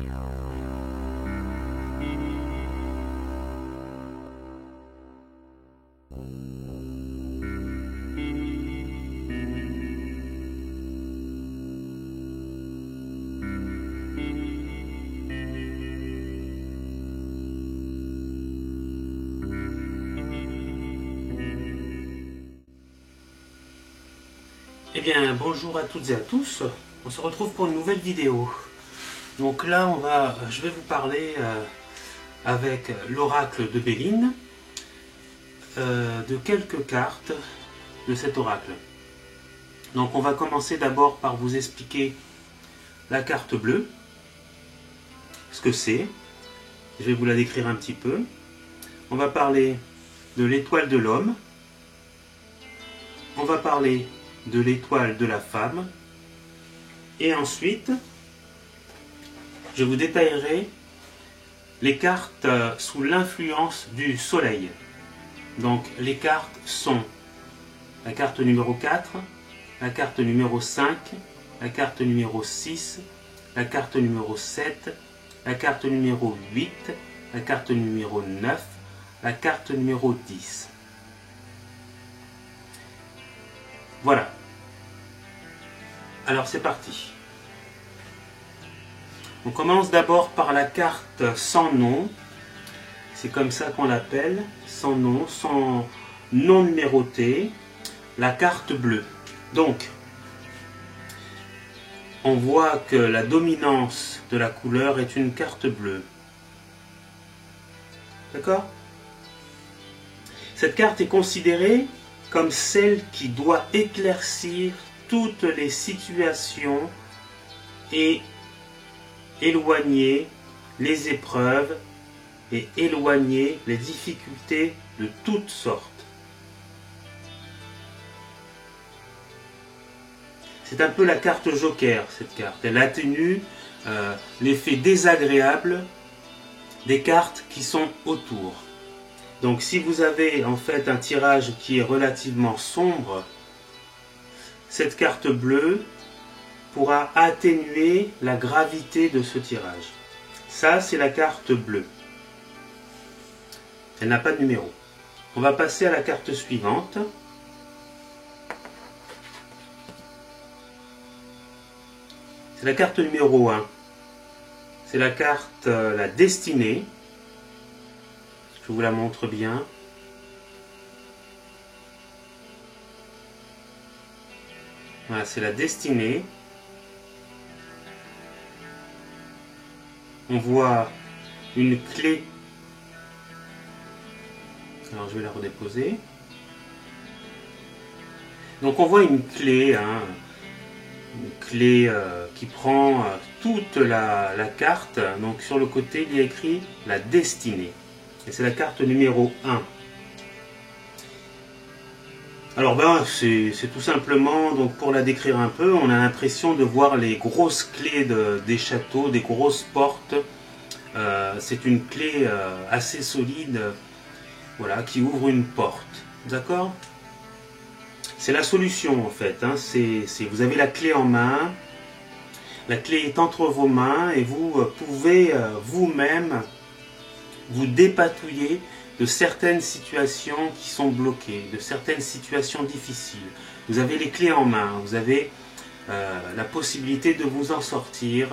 Eh bien, bonjour à toutes et à tous, on se retrouve pour une nouvelle vidéo. Donc là, je vais vous parler avec l'oracle de Béline de quelques cartes de cet oracle. Donc on va commencer d'abord par vous expliquer la carte bleue, ce que c'est. Je vais vous la décrire un petit peu. On va parler de l'étoile de l'homme. On va parler de l'étoile de la femme, et ensuite je vous détaillerai les cartes sous l'influence du soleil. Donc les cartes sont la carte numéro 4, la carte numéro 5, la carte numéro 6, la carte numéro 7, la carte numéro 8, la carte numéro 9, la carte numéro 10. Voilà. Alors c'est parti. On commence d'abord par la carte sans nom. C'est comme ça qu'on l'appelle, sans nom, sans nom numéroté. La carte bleue. Donc, on voit que la dominance de la couleur est une carte bleue. D'accord ? Cette carte est considérée comme celle qui doit éclaircir toutes les situations et éloigner les épreuves et éloigner les difficultés de toutes sortes. C'est un peu la carte joker, cette carte. Elle atténue l'effet désagréable des cartes qui sont autour. Donc si vous avez en fait un tirage qui est relativement sombre, cette carte bleue pourra atténuer la gravité de ce tirage. Ça, c'est la carte bleue. Elle n'a pas de numéro. On va passer à la carte suivante. C'est la carte numéro 1. C'est la carte la destinée. Je vous la montre bien. Voilà, c'est la destinée. On voit une clé. Alors je vais la redéposer. Donc on voit une clé, une clé qui prend toute la carte. Donc sur le côté il y a écrit la destinée. Et c'est la carte numéro 1. Alors c'est tout simplement, donc pour la décrire un peu, on a l'impression de voir les grosses clés des châteaux, des grosses portes. C'est une clé assez solide, voilà, qui ouvre une porte. D'accord ? C'est la solution en fait. Vous avez la clé en main, la clé est entre vos mains et vous pouvez vous-même vous dépatouiller de certaines situations qui sont bloquées, de certaines situations difficiles. Vous avez les clés en main, vous avez la possibilité de vous en sortir.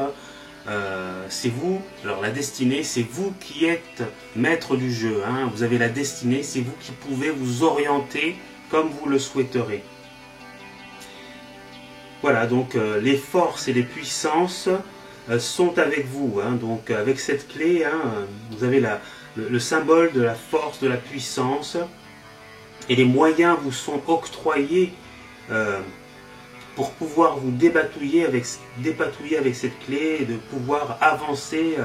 C'est vous, alors la destinée, c'est vous qui êtes maître du jeu. Vous avez la destinée, c'est vous qui pouvez vous orienter comme vous le souhaiterez. Voilà, donc les forces et les puissances sont avec vous. Donc avec cette clé, vous avez le symbole de la force, de la puissance, et les moyens vous sont octroyés pour pouvoir vous dépatouiller avec cette clé et de pouvoir avancer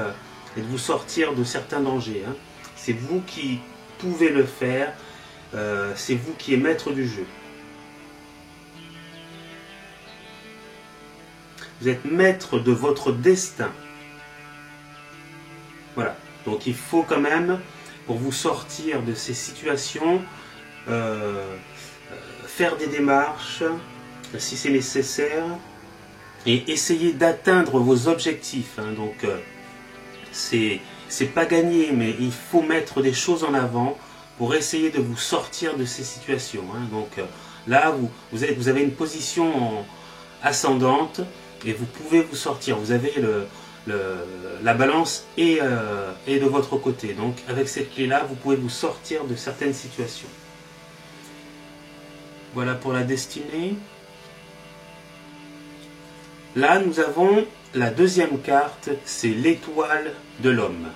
et de vous sortir de certains dangers. C'est vous qui pouvez le faire, c'est vous qui êtes maître du jeu. Vous êtes maître de votre destin. Voilà. Donc il faut quand même, pour vous sortir de ces situations, faire des démarches, si c'est nécessaire, et essayer d'atteindre vos objectifs. Donc c'est pas gagné, mais il faut mettre des choses en avant pour essayer de vous sortir de ces situations. Hein. Donc là, vous avez une position ascendante et vous pouvez vous sortir. Vous avez la balance est de votre côté. Donc avec cette clé-là, vous pouvez vous sortir de certaines situations. Voilà pour la destinée. Là, nous avons la deuxième carte, c'est l'étoile de l'homme.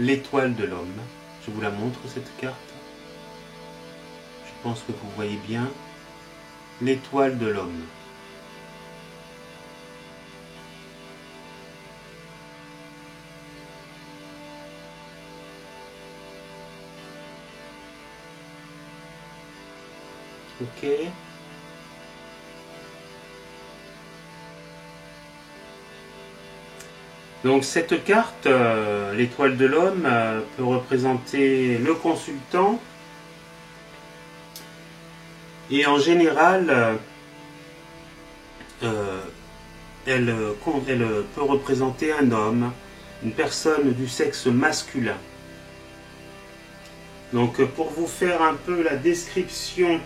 L'étoile de l'homme. Je vous la montre, cette carte. Je pense que vous voyez bien. L'étoile de l'homme. Ok. Donc cette carte, l'étoile de l'homme, peut représenter le consultant. Et en général, elle peut représenter un homme, une personne du sexe masculin. Donc pour vous faire un peu la description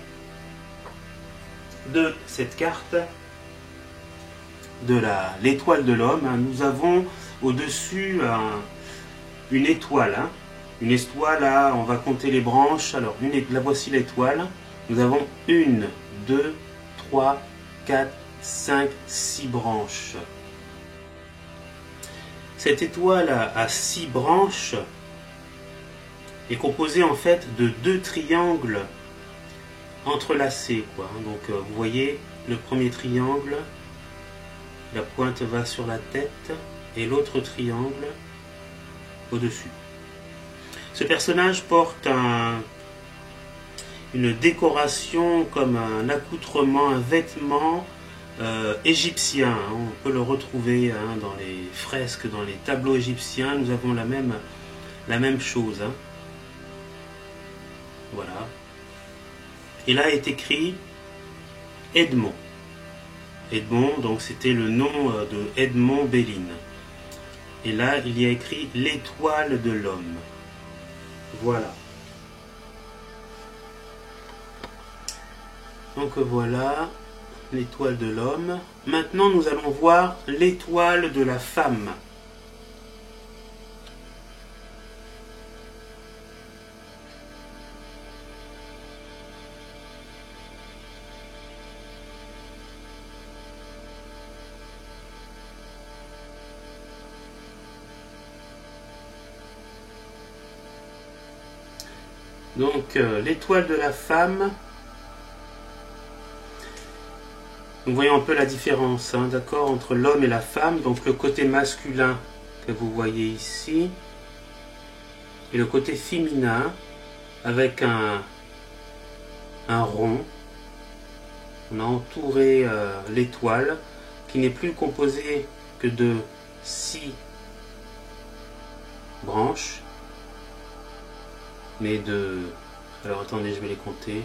de cette carte, de l'étoile de l'homme, nous avons au-dessus une étoile. Une étoile, là, on va compter les branches. Alors, la voici l'étoile. Nous avons 1, 2, 3, 4, 5, 6 branches. Cette étoile à 6 branches est composée en fait de 2 triangles entrelacés, quoi. Donc vous voyez le premier triangle, la pointe va sur la tête et l'autre triangle au-dessus. Ce personnage porte une décoration comme un accoutrement, un vêtement égyptien. Hein. On peut le retrouver dans les fresques, dans les tableaux égyptiens. Nous avons la même chose. Hein. Voilà. Et là est écrit Edmond. Edmond, donc c'était le nom de Edmond Bellin. Et là, il y a écrit l'étoile de l'homme. Voilà. Donc voilà, l'étoile de l'homme. Maintenant, nous allons voir l'étoile de la femme. Donc, l'étoile de la femme, nous voyons un peu la différence, hein, d'accord, entre l'homme et la femme. Donc, le côté masculin que vous voyez ici, et le côté féminin, avec un rond. On a entouré l'étoile, qui n'est plus composée que de 6 branches. Mais de... Alors attendez, je vais les compter.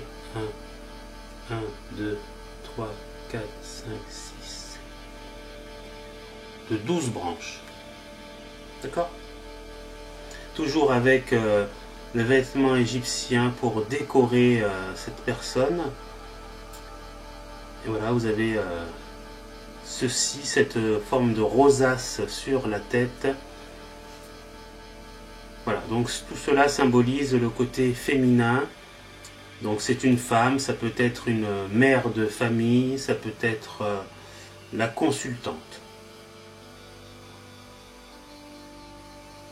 1, 2, 3, 4, 5, 6. De 12 branches. D'accord? Toujours avec le vêtement égyptien pour décorer cette personne. Et voilà, vous avez ceci, cette forme de rosace sur la tête. Voilà, donc tout cela symbolise le côté féminin. Donc c'est une femme, ça peut être une mère de famille, ça peut être la consultante.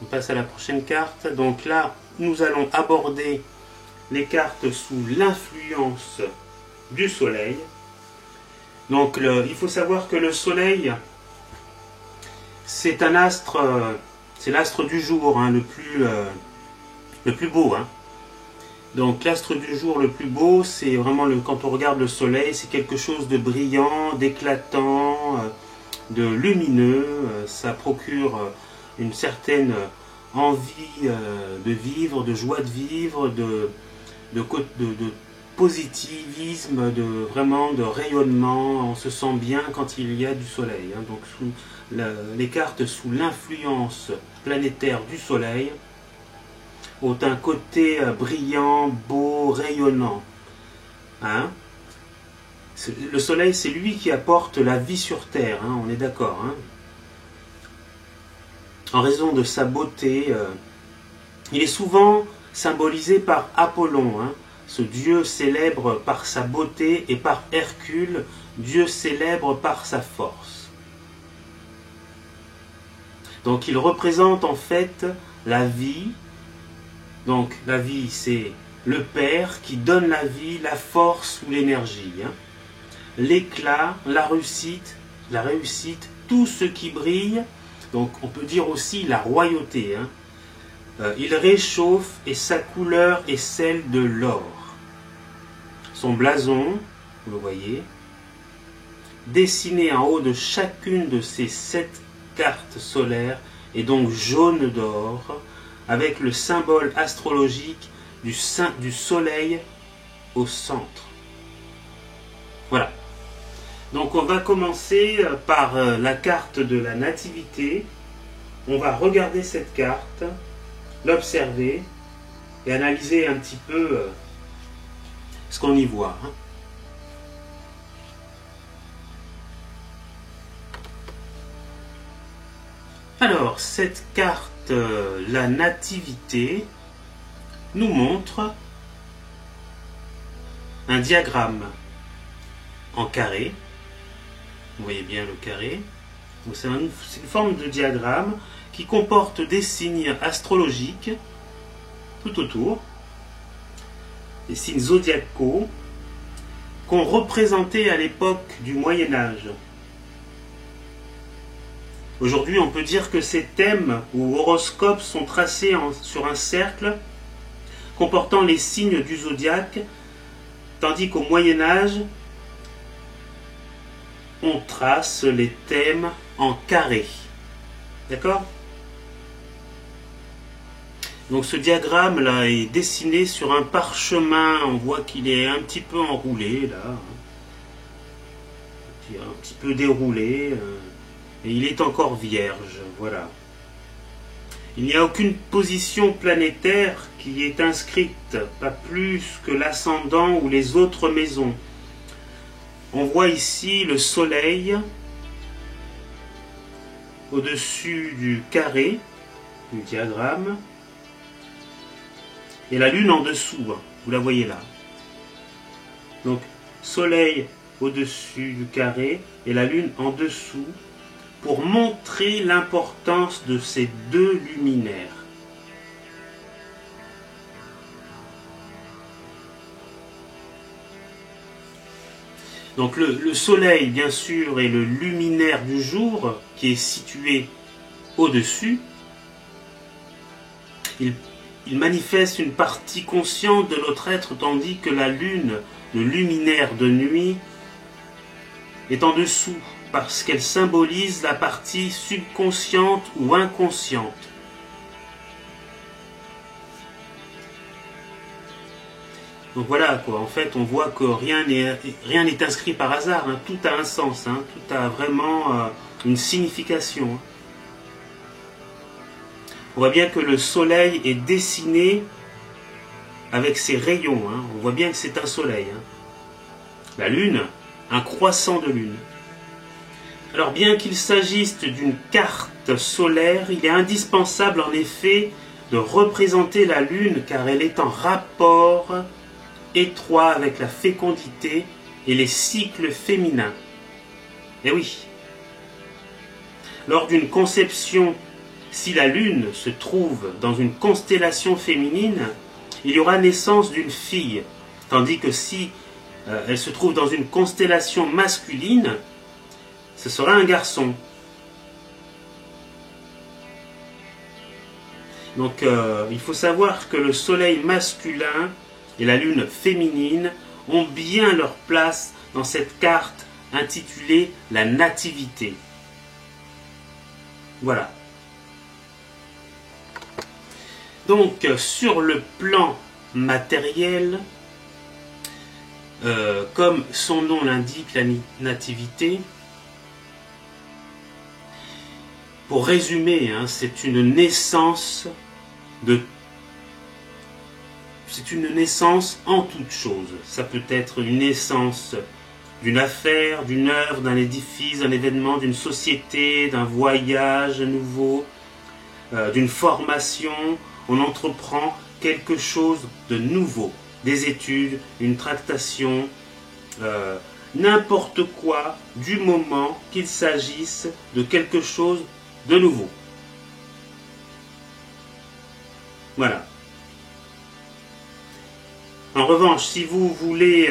On passe à la prochaine carte. Donc là, nous allons aborder les cartes sous l'influence du soleil. Donc il faut savoir que le soleil, c'est un astre... c'est l'astre du jour, hein, le plus beau. Hein. Donc l'astre du jour le plus beau, c'est vraiment quand on regarde le soleil, c'est quelque chose de brillant, d'éclatant, de lumineux. Ça procure une certaine envie de vivre, de joie de vivre, de positivisme, vraiment de rayonnement. On se sent bien quand il y a du soleil. Hein. Donc les cartes sous l'influence planétaire du Soleil ont un côté brillant, beau, rayonnant. Hein? Le Soleil, c'est lui qui apporte la vie sur Terre, hein, on est d'accord. Hein? En raison de sa beauté, il est souvent symbolisé par Apollon, hein, ce dieu célèbre par sa beauté, et par Hercule, dieu célèbre par sa force. Donc il représente en fait la vie. Donc la vie, c'est le Père qui donne la vie, la force ou l'énergie. Hein. L'éclat, la réussite, tout ce qui brille. Donc on peut dire aussi la royauté. Hein. Il réchauffe et sa couleur est celle de l'or. Son blason, vous le voyez, dessiné en haut de chacune de ces 7 cartes solaires est donc jaune d'or, avec le symbole astrologique du soleil au centre. Voilà. Donc on va commencer par la carte de la nativité. On va regarder cette carte, l'observer et analyser un petit peu ce qu'on y voit. Hein. Alors, cette carte, la nativité, nous montre un diagramme en carré. Vous voyez bien le carré. C'est une forme de diagramme qui comporte des signes astrologiques tout autour, des signes zodiacaux qu'on représentait à l'époque du Moyen-Âge. Aujourd'hui, on peut dire que ces thèmes ou horoscopes sont tracés sur un cercle comportant les signes du zodiaque, tandis qu'au Moyen-Âge, on trace les thèmes en carré. D'accord ? Donc ce diagramme là est dessiné sur un parchemin. On voit qu'il est un petit peu enroulé là, un petit peu déroulé, et il est encore vierge. Voilà. Il n'y a aucune position planétaire qui est inscrite, pas plus que l'ascendant ou les autres maisons. On voit ici le soleil au-dessus du carré du diagramme et la lune en dessous, vous la voyez là. Donc soleil au-dessus du carré et la lune en dessous pour montrer l'importance de ces deux luminaires. Donc le soleil, bien sûr, est le luminaire du jour qui est situé au-dessus. Il manifeste une partie consciente de notre être, tandis que la lune, le luminaire de nuit, est en dessous, parce qu'elle symbolise la partie subconsciente ou inconsciente. Donc voilà quoi, en fait on voit que rien n'est inscrit par hasard, hein. Tout a un sens, hein. Tout a vraiment une signification. Hein. On voit bien que le soleil est dessiné avec ses rayons, hein. On voit bien que c'est un soleil. Hein. La lune, un croissant de lune. Alors bien qu'il s'agisse d'une carte solaire, il est indispensable en effet de représenter la lune car elle est en rapport étroit avec la fécondité et les cycles féminins. Eh oui. Lors d'une conception, si la lune se trouve dans une constellation féminine, il y aura naissance d'une fille, tandis que si elle se trouve dans une constellation masculine, ce sera un garçon. Donc il faut savoir que le soleil masculin et la lune féminine ont bien leur place dans cette carte intitulée la nativité. Voilà. Donc sur le plan matériel, comme son nom l'indique, la nativité, pour résumer, hein, c'est une naissance en toute chose. Ça peut être une naissance d'une affaire, d'une œuvre, d'un édifice, d'un événement, d'une société, d'un voyage nouveau, d'une formation. On entreprend quelque chose de nouveau, des études, une tractation, n'importe quoi, du moment qu'il s'agisse de quelque chose de nouveau. Voilà. En revanche, si vous voulez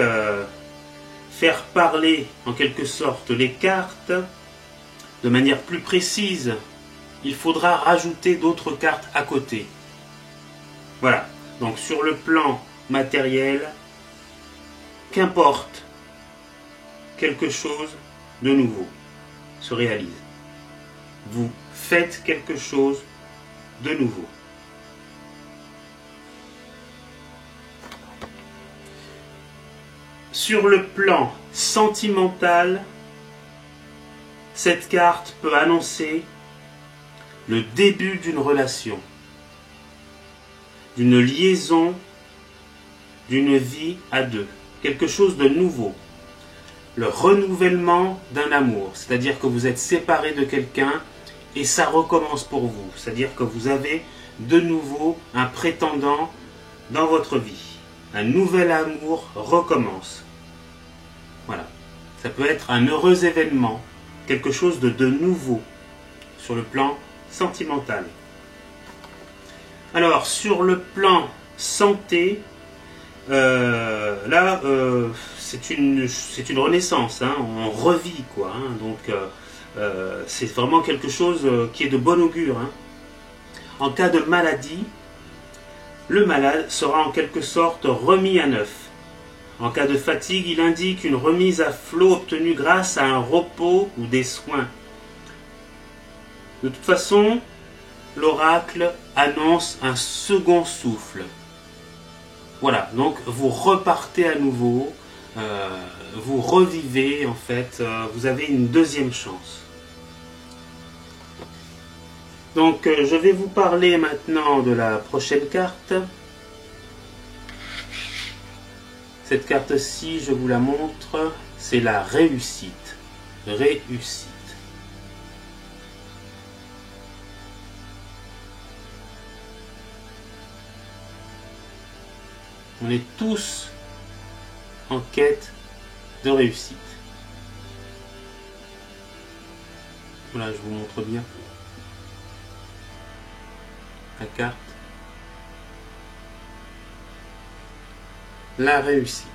faire parler en quelque sorte les cartes de manière plus précise, il faudra rajouter d'autres cartes à côté. Voilà. Donc sur le plan matériel, qu'importe, quelque chose de nouveau se réalise. Vous faites quelque chose de nouveau. Sur le plan sentimental, cette carte peut annoncer le début d'une relation, d'une liaison, d'une vie à deux, quelque chose de nouveau. Le renouvellement d'un amour, c'est-à-dire que vous êtes séparé de quelqu'un et ça recommence pour vous, c'est-à-dire que vous avez de nouveau un prétendant dans votre vie. Un nouvel amour recommence. Voilà. Ça peut être un heureux événement, quelque chose de nouveau sur le plan sentimental. Alors, sur le plan santé, là, c'est une renaissance, hein, on revit, quoi. Hein, donc, c'est vraiment quelque chose qui est de bon augure. Hein. En cas de maladie, le malade sera en quelque sorte remis à neuf. En cas de fatigue, il indique une remise à flot obtenue grâce à un repos ou des soins. De toute façon, l'oracle annonce un second souffle. Voilà, donc vous repartez à nouveau, vous revivez en fait, vous avez une deuxième chance. Donc je vais vous parler maintenant de la prochaine carte. Cette carte-ci, je vous la montre, c'est la réussite. Réussite. On est tous en quête de réussite. Voilà, je vous montre bien la carte. La réussite.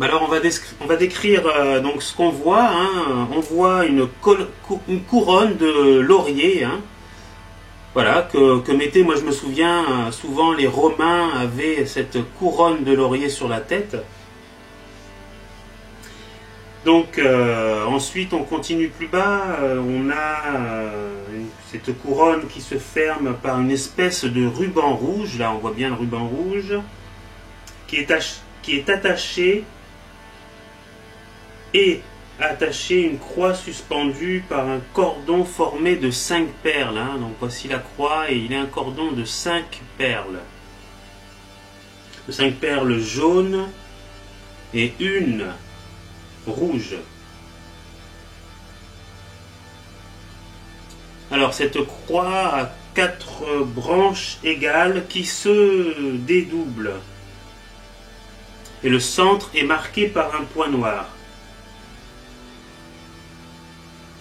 Alors on va décrire donc ce qu'on voit. Hein. On voit une couronne de laurier. Hein. Voilà, que mettaient, moi je me souviens, souvent les Romains avaient cette couronne de laurier sur la tête. Donc ensuite on continue plus bas, on a cette couronne qui se ferme par une espèce de ruban rouge, là on voit bien le ruban rouge, qui est attaché et attaché une croix suspendue par un cordon formé de 5 perles. Hein. Donc voici la croix et il est un cordon de 5 perles. De 5 perles jaunes et une rouge. Alors cette croix a 4 branches égales qui se dédoublent. Et le centre est marqué par un point noir.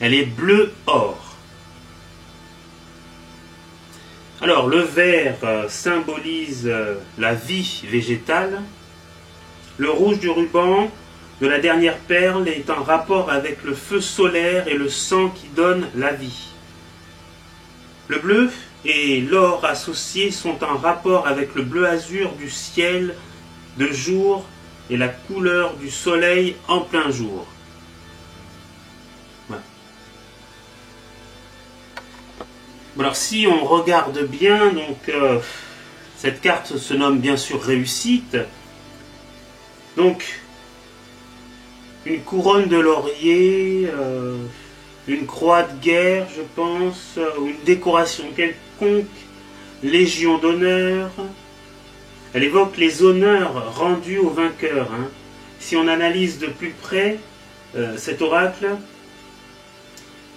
Elle est bleu or. Alors le vert symbolise la vie végétale. Le rouge du ruban de la dernière perle est en rapport avec le feu solaire et le sang qui donne la vie. Le bleu et l'or associés sont en rapport avec le bleu azur du ciel de jour et la couleur du soleil en plein jour. Voilà. Alors si on regarde bien, donc cette carte se nomme bien sûr réussite. Donc une couronne de laurier, une croix de guerre, je pense, ou une décoration quelconque, légion d'honneur. Elle évoque les honneurs rendus aux vainqueurs. Hein. Si on analyse de plus près cet oracle,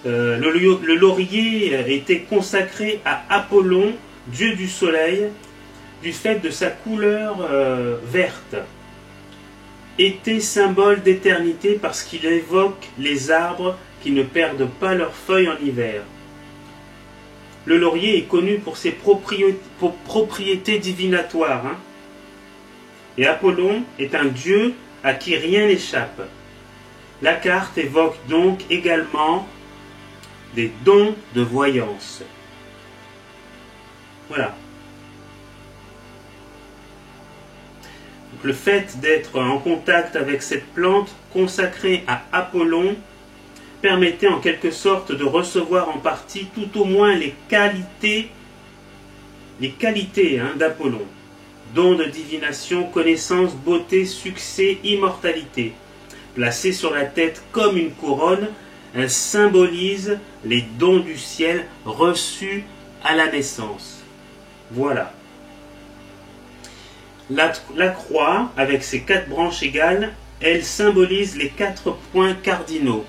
le laurier était consacré à Apollon, dieu du soleil, du fait de sa couleur verte. Était symbole d'éternité parce qu'il évoque les arbres qui ne perdent pas leurs feuilles en hiver. Le laurier est connu pour ses propriétés divinatoires. Hein. Et Apollon est un dieu à qui rien n'échappe. La carte évoque donc également des dons de voyance. Voilà. Donc, le fait d'être en contact avec cette plante consacrée à Apollon permettait en quelque sorte de recevoir en partie tout au moins les qualités d'Apollon. Dons de divination, connaissance, beauté, succès, immortalité. Placée sur la tête comme une couronne, elle symbolise les dons du ciel reçus à la naissance. Voilà. La croix, avec ses 4 branches égales, elle symbolise les 4 points cardinaux.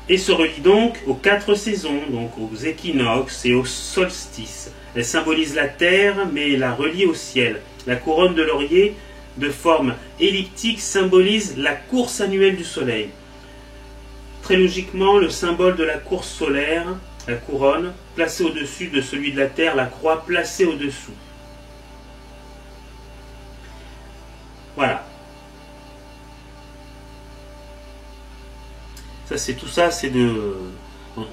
Et se relie donc aux 4 saisons, donc aux équinoxes et aux solstices. Elle symbolise la terre, mais la relie au ciel. La couronne de laurier, de forme elliptique, symbolise la course annuelle du soleil. Très logiquement, le symbole de la course solaire, la couronne, placée au-dessus de celui de la terre, la croix placée au-dessous. Voilà. Tout ça, c'est de...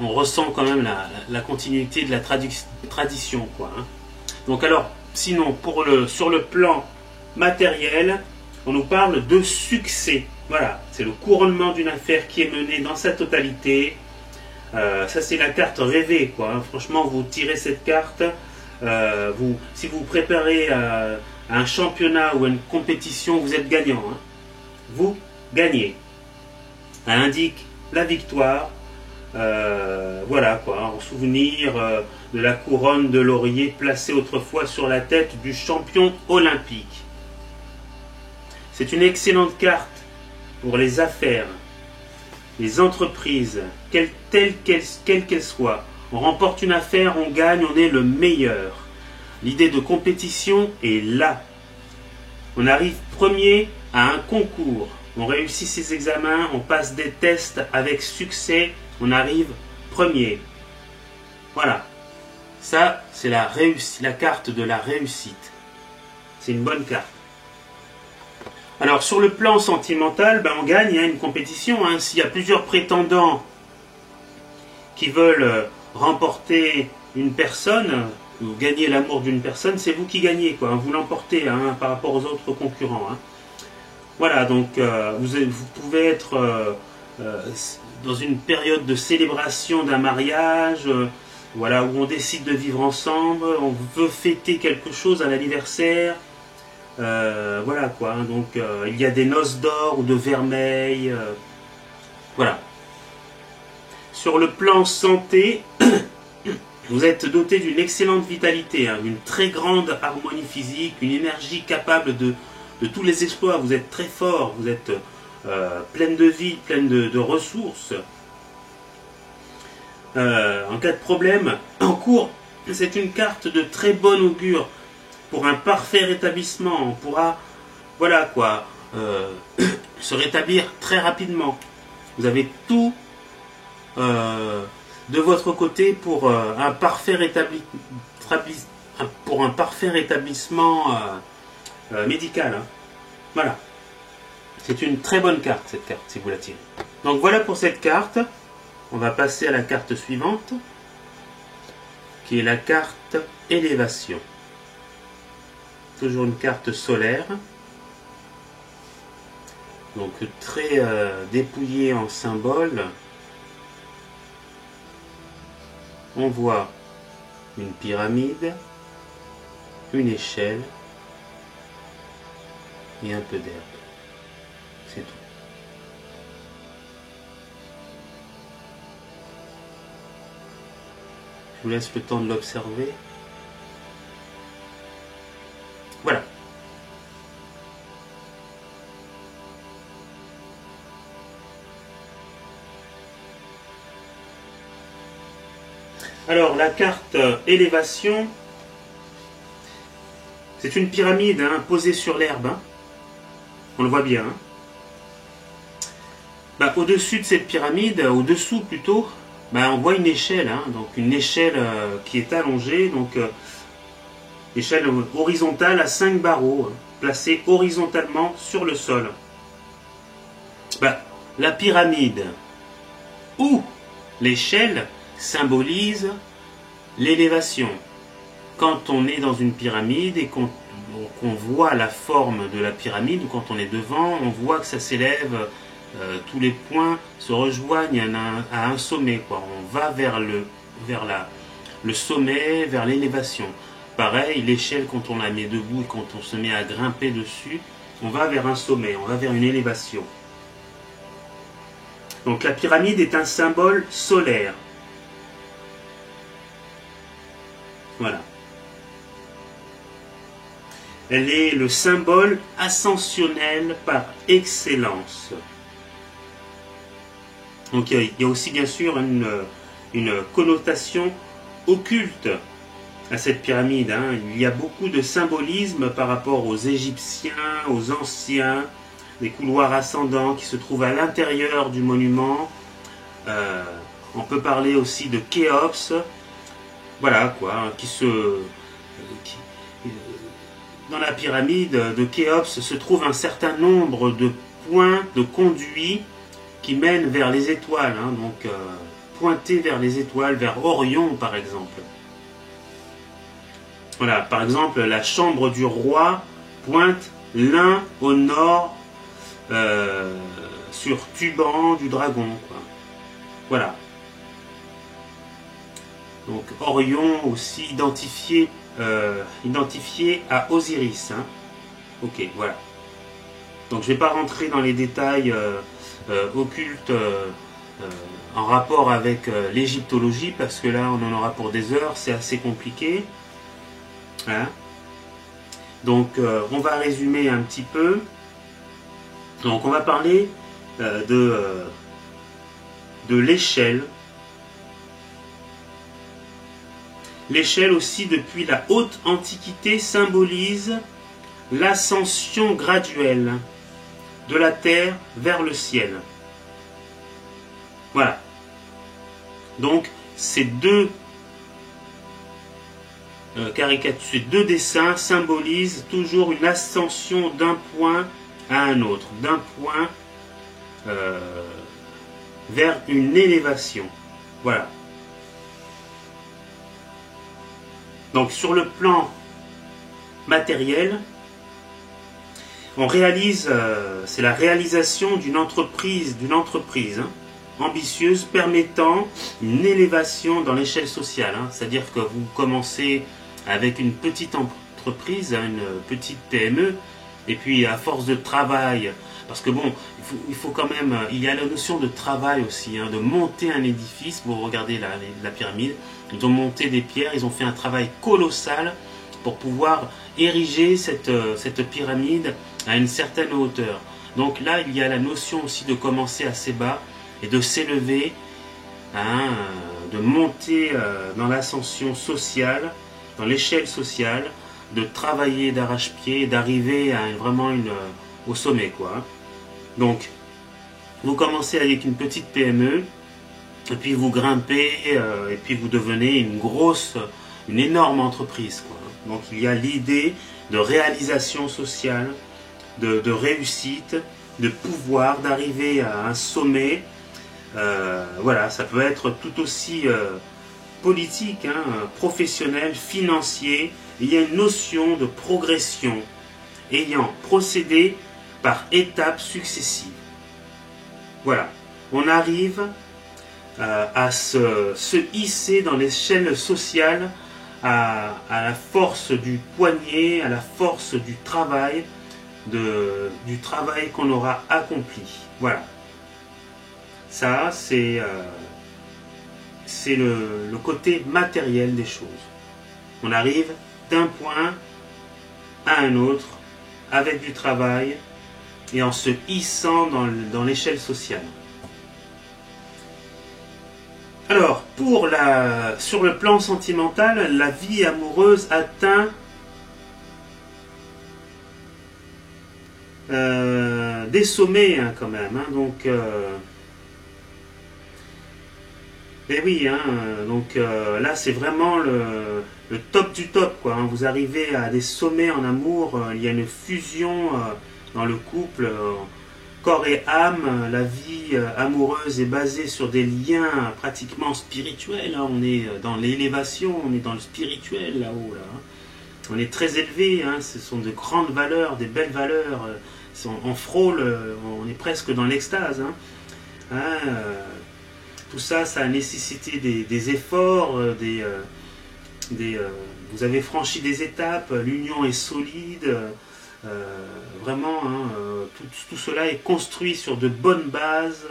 On ressent quand même la continuité de la tradition, quoi. Hein. Donc alors, sinon, sur le plan matériel, on nous parle de succès. Voilà, c'est le couronnement d'une affaire qui est menée dans sa totalité. Ça, c'est la carte rêvée, quoi. Hein. Franchement, vous tirez cette carte, si vous préparez à un championnat ou à une compétition, vous êtes gagnant. Hein. Vous gagnez. Elle indique la victoire. Voilà quoi, en souvenir de la couronne de laurier placée autrefois sur la tête du champion olympique. C'est une excellente carte pour les affaires, les entreprises, quelles qu'elles soient. On remporte une affaire, on gagne, on est le meilleur. L'idée de compétition est là. On arrive premier à un concours. On réussit ses examens, on passe des tests avec succès, on arrive premier. Voilà. Ça, c'est la carte de la réussite. C'est une bonne carte. Alors, sur le plan sentimental, on gagne une compétition. Hein. S'il y a plusieurs prétendants qui veulent remporter une personne, ou gagner l'amour d'une personne, c'est vous qui gagnez, quoi. Vous l'emportez par rapport aux autres concurrents. Hein. Voilà, donc vous pouvez être dans une période de célébration d'un mariage, voilà, où on décide de vivre ensemble, on veut fêter quelque chose, un anniversaire, voilà quoi, hein, donc il y a des noces d'or ou de vermeil, voilà. Sur le plan santé, vous êtes doté d'une excellente vitalité, hein, d'une très grande harmonie physique, une énergie capable de tous les exploits. Vous êtes très fort, vous êtes pleine de vie, pleine de ressources. En cas de problème en cours, c'est une carte de très bon augure pour un parfait rétablissement. On pourra, voilà quoi, se rétablir très rapidement. Vous avez tout de votre côté pour un parfait rétablissement médical. Hein. Voilà. C'est une très bonne carte, cette carte, si vous la tirez. Donc voilà pour cette carte. On va passer à la carte suivante, qui est la carte élévation. Toujours une carte solaire. Donc très dépouillée en symboles. On voit une pyramide, une échelle et un peu d'herbe. vous laisse le temps de l'observer. Voilà. Alors, la carte élévation, c'est une pyramide hein, posée sur l'herbe. Hein. On le voit bien. Hein. Bah, au-dessus de cette pyramide, au-dessous plutôt, bah, on voit une échelle. Hein, donc une échelle qui est allongée. Donc, échelle horizontale à 5 barreaux, hein, placée horizontalement sur le sol. Bah, la pyramide ou l'échelle symbolise l'élévation. Quand on est dans une pyramide et qu'on voit la forme de la pyramide, ou quand on est devant, on voit que ça s'élève, tous les points se rejoignent à un sommet, quoi. On va vers le sommet, vers l'élévation. Pareil, l'échelle, quand on la met debout et quand on se met à grimper dessus, on va vers un sommet, on va vers une élévation. Donc la pyramide est un symbole solaire. Voilà. Elle est le symbole ascensionnel par excellence. Donc il y a aussi bien sûr une connotation occulte à cette pyramide. Hein. Il y a beaucoup de symbolisme par rapport aux Égyptiens, aux anciens, des couloirs ascendants qui se trouvent à l'intérieur du monument. On peut parler aussi de Khéops. Voilà quoi, dans la pyramide de Khéops se trouve un certain nombre de points de conduits qui mènent vers les étoiles, hein, donc pointés vers les étoiles, vers Orion par exemple. Voilà, par exemple la chambre du roi pointe l'un au nord sur Tuban du dragon, quoi. Voilà. Donc Orion aussi identifié à Osiris. Hein. Ok, voilà. Donc je ne vais pas rentrer dans les détails occultes en rapport avec l'égyptologie, parce que là on en aura pour des heures, c'est assez compliqué. Hein. Donc on va résumer un petit peu. Donc on va parler de l'échelle. L'échelle aussi, depuis la haute antiquité, symbolise l'ascension graduelle de la terre vers le ciel. Voilà. Donc ces deux ces deux dessins symbolisent toujours une ascension d'un point à un autre, d'un point vers une élévation. Voilà. Donc sur le plan matériel, on réalise, c'est la réalisation d'une entreprise hein, ambitieuse, permettant une élévation dans l'échelle sociale. Hein. C'est-à-dire que vous commencez avec une petite entreprise, hein, une petite PME, et puis à force de travail, parce que bon, il faut quand même, il y a la notion de travail aussi, hein, de monter un édifice. Vous regardez la pyramide, ils ont monté des pierres, ils ont fait un travail colossal pour pouvoir ériger cette pyramide à une certaine hauteur. Donc là, il y a la notion aussi de commencer assez bas et de s'élever, hein, de monter dans l'ascension sociale, dans l'échelle sociale, de travailler d'arrache-pied, d'arriver à vraiment au sommet, quoi. Donc, vous commencez avec une petite PME, et puis vous grimpez, et puis vous devenez une énorme entreprise, quoi. Donc, il y a l'idée de réalisation sociale, de réussite, de pouvoir, d'arriver à un sommet. Voilà, ça peut être tout aussi politique, hein, professionnel, financier. Il y a une notion de progression ayant procédé par étapes successives. Voilà, on arrive à se hisser dans l'échelle sociale à la force du poignet, à la force du travail qu'on aura accompli. Voilà. Ça, c'est c'est le côté matériel des choses. On arrive d'un point à un autre avec du travail et en se hissant dans l'échelle sociale. Alors, sur le plan sentimental, la vie amoureuse atteint des sommets quand même. Donc, et oui, donc là c'est vraiment le top du top, quoi. Vous arrivez à des sommets en amour, il y a une fusion dans le couple. Corps et âme, la vie amoureuse est basée sur des liens pratiquement spirituels. On est dans l'élévation, on est dans le spirituel là-haut. On est très élevé, ce sont de grandes valeurs, des belles valeurs. On frôle, on est presque dans l'extase. Tout ça, ça a nécessité des efforts, vous avez franchi des étapes, l'union est solide. Vraiment, tout cela est construit sur de bonnes bases.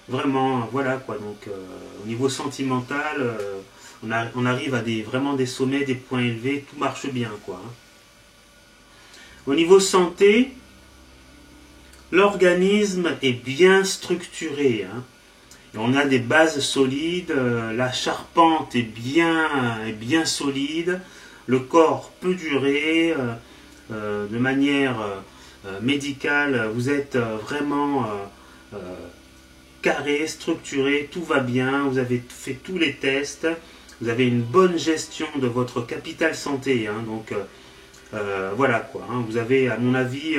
Vraiment, voilà quoi. Donc, au niveau sentimental, on arrive à vraiment des sommets, des points élevés. Tout marche bien, quoi. Au niveau santé, l'organisme est bien structuré. On a des bases solides. La charpente est bien solide. Le corps peut durer. De manière médicale, vous êtes vraiment carré, structuré, tout va bien, vous avez fait tous les tests, vous avez une bonne gestion de votre capital santé, donc voilà quoi. Vous avez, à mon avis,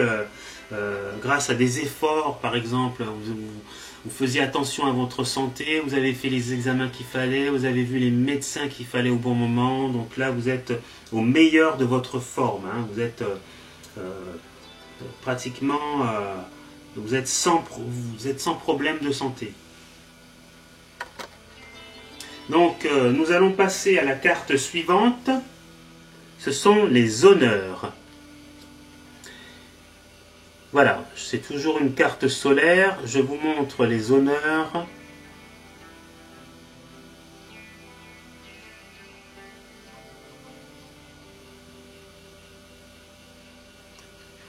grâce à des efforts, par exemple, vous faisiez attention à votre santé, vous avez fait les examens qu'il fallait, vous avez vu les médecins qu'il fallait au bon moment, donc là vous êtes au meilleur de votre forme, vous êtes pratiquement vous êtes sans problème de santé. Donc nous allons passer à la carte suivante, ce sont les honneurs. Voilà, c'est toujours une carte solaire, je vous montre les honneurs.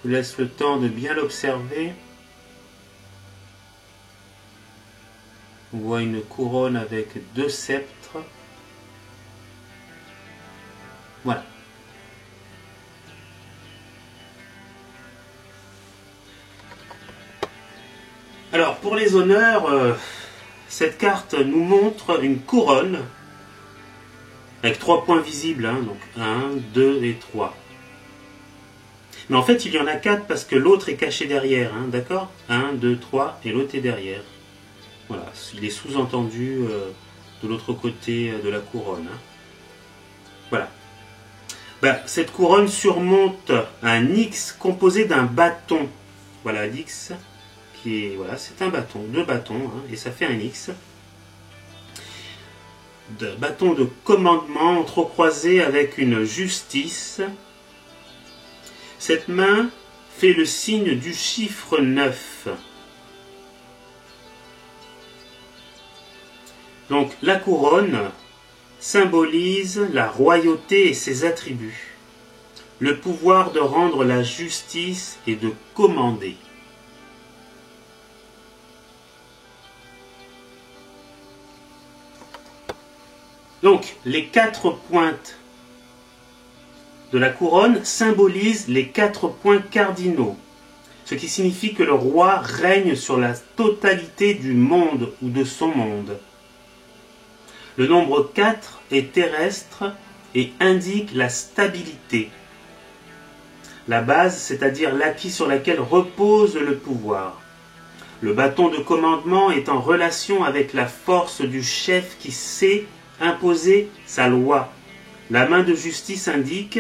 Je vous laisse le temps de bien l'observer. On voit une couronne avec 2 sceptres. Voilà. Alors, pour les honneurs, cette carte nous montre une couronne avec 3 points visibles, donc 1, 2 et 3. Mais en fait, il y en a 4 parce que l'autre est caché derrière, d'accord? 1, 2, 3 et l'autre est derrière. Voilà, il est sous-entendu de l'autre côté de la couronne. Voilà. Cette couronne surmonte un X composé d'un bâton. Voilà, l'X. Voilà, c'est un bâton, 2 bâtons, et ça fait un X. De bâton de commandement entrecroisé avec une justice. Cette main fait le signe du chiffre 9. Donc la couronne symbolise la royauté et ses attributs, le pouvoir de rendre la justice et de commander. Donc, les 4 pointes de la couronne symbolisent les 4 points cardinaux, ce qui signifie que le roi règne sur la totalité du monde ou de son monde. Le nombre 4 est terrestre et indique la stabilité, la base, c'est-à-dire l'acquis sur laquelle repose le pouvoir. Le bâton de commandement est en relation avec la force du chef qui sait imposer sa loi. La main de justice indique,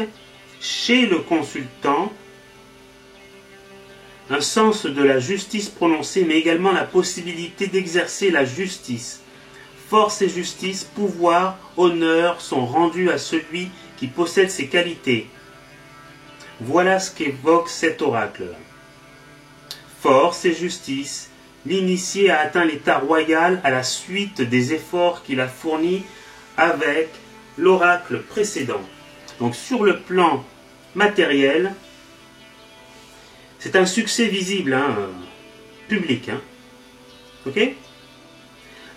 chez le consultant, un sens de la justice prononcée, mais également la possibilité d'exercer la justice. Force et justice, pouvoir, honneur sont rendus à celui qui possède ces qualités. Voilà ce qu'évoque cet oracle. Force et justice, l'initié a atteint l'état royal à la suite des efforts qu'il a fournis avec l'oracle précédent. Donc sur le plan matériel, c'est un succès visible, hein, public. Hein. Ok ?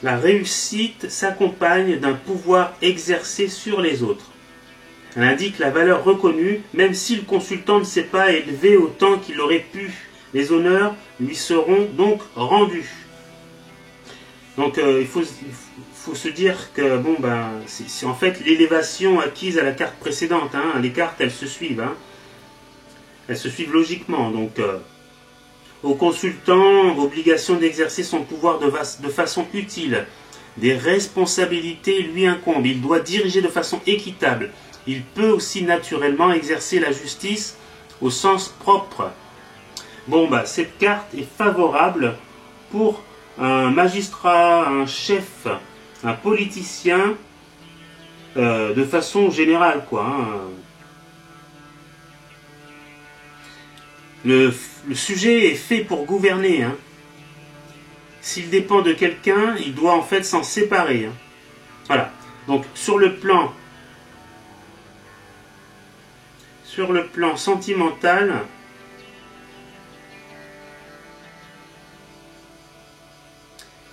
La réussite s'accompagne d'un pouvoir exercé sur les autres. Elle indique la valeur reconnue, même si le consultant ne s'est pas élevé autant qu'il aurait pu. Les honneurs lui seront donc rendus. Donc il faut se dire que bon, ben, c'est en fait l'élévation acquise à la carte précédente. Hein. Les cartes, elles se suivent. Hein. Elles se suivent logiquement. Donc au consultant, obligation d'exercer son pouvoir de façon utile. Des responsabilités lui incombent. Il doit diriger de façon équitable. Il peut aussi naturellement exercer la justice au sens propre. Bon, bah, cette carte est favorable pour un magistrat, un chef, un politicien, de façon générale, quoi. Hein. Le sujet est fait pour gouverner. Hein. S'il dépend de quelqu'un, il doit en fait s'en séparer. Hein. Voilà. Donc, sur le plan sentimental,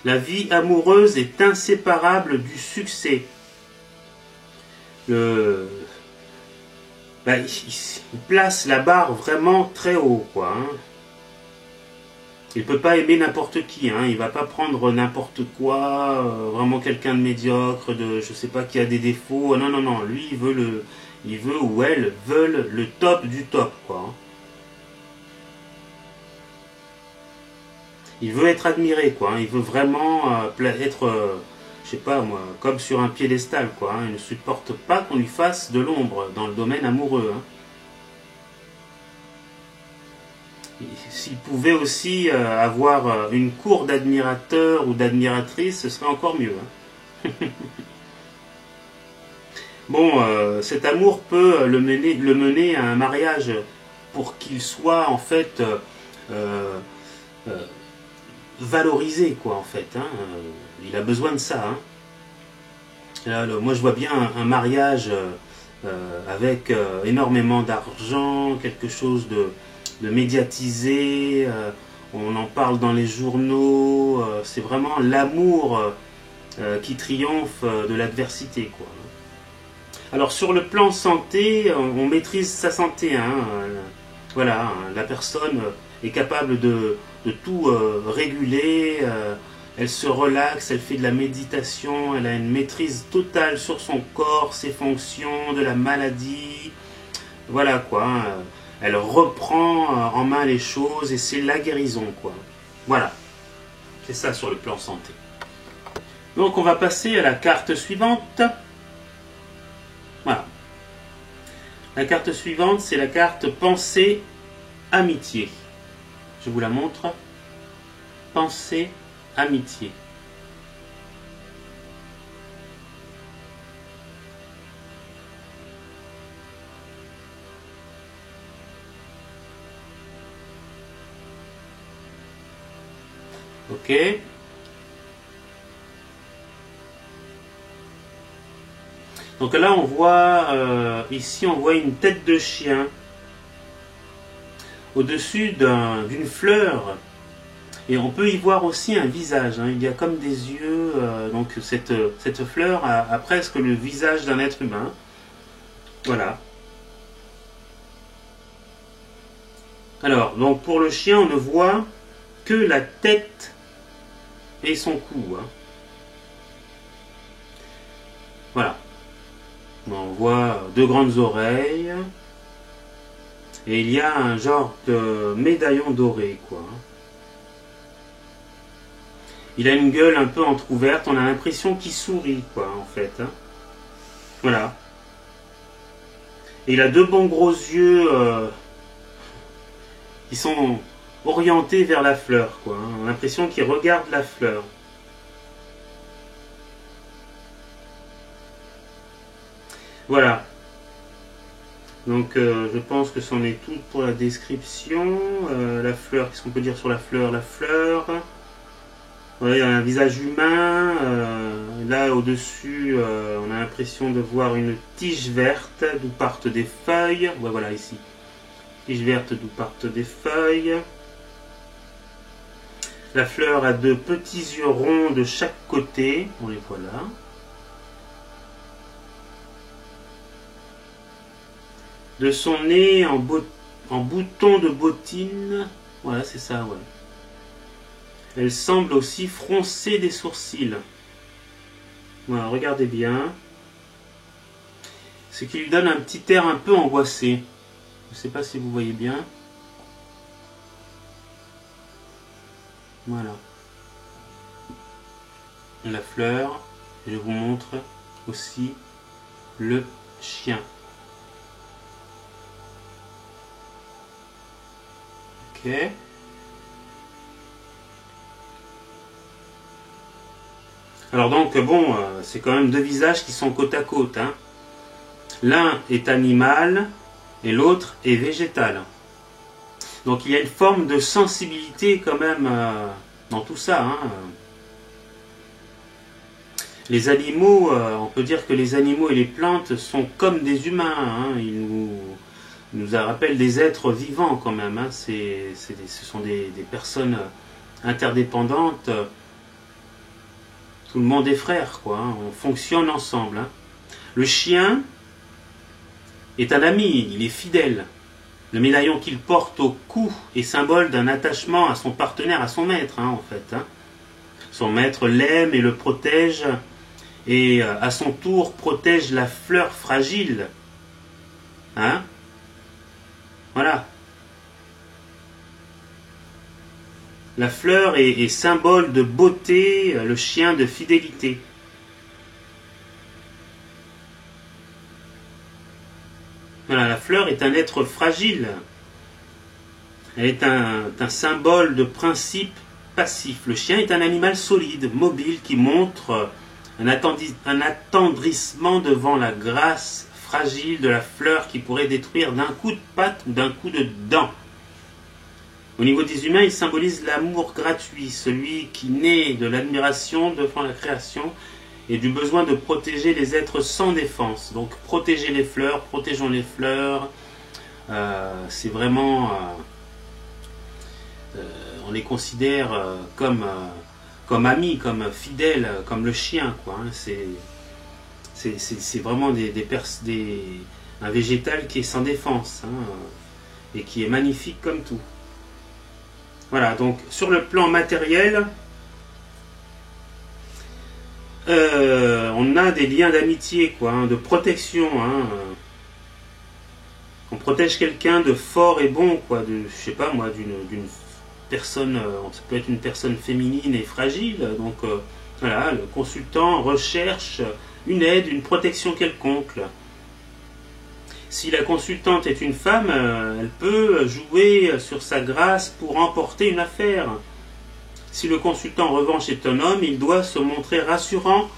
la vie amoureuse est inséparable du succès. Il place la barre vraiment très haut, quoi. Hein. Il ne peut pas aimer n'importe qui. Hein. Il ne va pas prendre n'importe quoi, vraiment quelqu'un de médiocre, je sais pas, qui a des défauts. Non, non, non. Lui, il veut ou elle veulent le top du top, quoi. Hein. Il veut être admiré, quoi. Hein. Il veut vraiment être, je sais pas moi, comme sur un piédestal, quoi. Hein. Il ne supporte pas qu'on lui fasse de l'ombre dans le domaine amoureux. Hein. S'il pouvait aussi avoir une cour d'admirateurs ou d'admiratrices, ce serait encore mieux. Hein. Bon, cet amour peut le mener à un mariage pour qu'il soit en fait valorisé, quoi, en fait. Hein. Il a besoin de ça. Hein. Là, moi, je vois bien un mariage avec énormément d'argent, quelque chose de médiatisé, on en parle dans les journaux, c'est vraiment l'amour qui triomphe de l'adversité, quoi. Alors sur le plan santé, on maîtrise sa santé, hein, voilà, hein, la personne est capable de tout réguler, elle se relaxe, elle fait de la méditation, elle a une maîtrise totale sur son corps, ses fonctions, de la maladie, voilà quoi. Hein, elle reprend en main les choses et c'est la guérison, quoi. Voilà. C'est ça sur le plan santé. Donc on va passer à la carte suivante. Voilà. La carte suivante, c'est la carte pensée amitié. Je vous la montre. Pensée amitié. Ok. Donc là on voit, ici on voit une tête de chien au-dessus d'une fleur. Et on peut y voir aussi un visage. Hein. Il y a comme des yeux. Donc cette fleur a presque le visage d'un être humain. Voilà. Alors, donc pour le chien, on ne voit que la tête et son cou. Hein. Voilà. On voit deux grandes oreilles. Et il y a un genre de médaillon doré, quoi. Il a une gueule un peu entrouverte. On a l'impression qu'il sourit, quoi, en fait. Hein. Voilà. Et il a deux bons gros yeux qui sont orientés vers la fleur, quoi. Hein. On a l'impression qu'il regarde la fleur. Voilà. Donc je pense que c'en est tout pour la description. La fleur, qu'est-ce qu'on peut dire sur la fleur? La fleur, Ouais, il y a un visage humain. Là, au-dessus, on a l'impression de voir une tige verte d'où partent des feuilles. Ouais, voilà, ici. Tige verte d'où partent des feuilles. La fleur a de petits yeux ronds de chaque côté. On les voit là. De son nez en bouton de bottine. Voilà, c'est ça, ouais. Elle semble aussi froncer des sourcils. Voilà, regardez bien. Ce qui lui donne un petit air un peu angoissé. Je ne sais pas si vous voyez bien. Voilà. La fleur. Je vous montre aussi le chien. Ok. Alors donc, bon, c'est quand même deux visages qui sont côte à côte. Hein. L'un est animal et l'autre est végétal. Donc il y a une forme de sensibilité quand même dans tout ça. Hein. Les animaux, on peut dire que les animaux et les plantes sont comme des humains. Hein. Ils nous rappellent des êtres vivants quand même. Hein. Ce sont des personnes interdépendantes. Tout le monde est frère, quoi. Hein. On fonctionne ensemble. Hein. Le chien est un ami, il est fidèle. Le médaillon qu'il porte au cou est symbole d'un attachement à son partenaire, à son maître, hein, en fait. Hein. Son maître l'aime et le protège, et à son tour protège la fleur fragile. Hein. Voilà. La fleur est symbole de beauté, le chien de fidélité. Voilà, la fleur est un être fragile. Elle est un symbole de principe passif. Le chien est un animal solide, mobile, qui montre un attendrissement devant la grâce fragile de la fleur qui pourrait détruire d'un coup de patte ou d'un coup de dent. Au niveau des humains, il symbolise l'amour gratuit, celui qui naît de l'admiration devant la création et du besoin de protéger les êtres sans défense. Donc protéger les fleurs, protégeons les fleurs, c'est vraiment... on les considère comme amis, comme fidèles, comme le chien, quoi. Hein. C'est vraiment un végétal qui est sans défense, hein, et qui est magnifique comme tout. Voilà, donc sur le plan matériel, on a des liens d'amitié, quoi, hein, de protection. Hein. On protège quelqu'un de fort et bon, quoi, je sais pas moi, d'une personne, ça peut être une personne féminine et fragile. Donc voilà, le consultant recherche une aide, une protection quelconque. Si la consultante est une femme, elle peut jouer sur sa grâce pour emporter une affaire. Si le consultant en revanche est un homme, il doit se montrer rassurant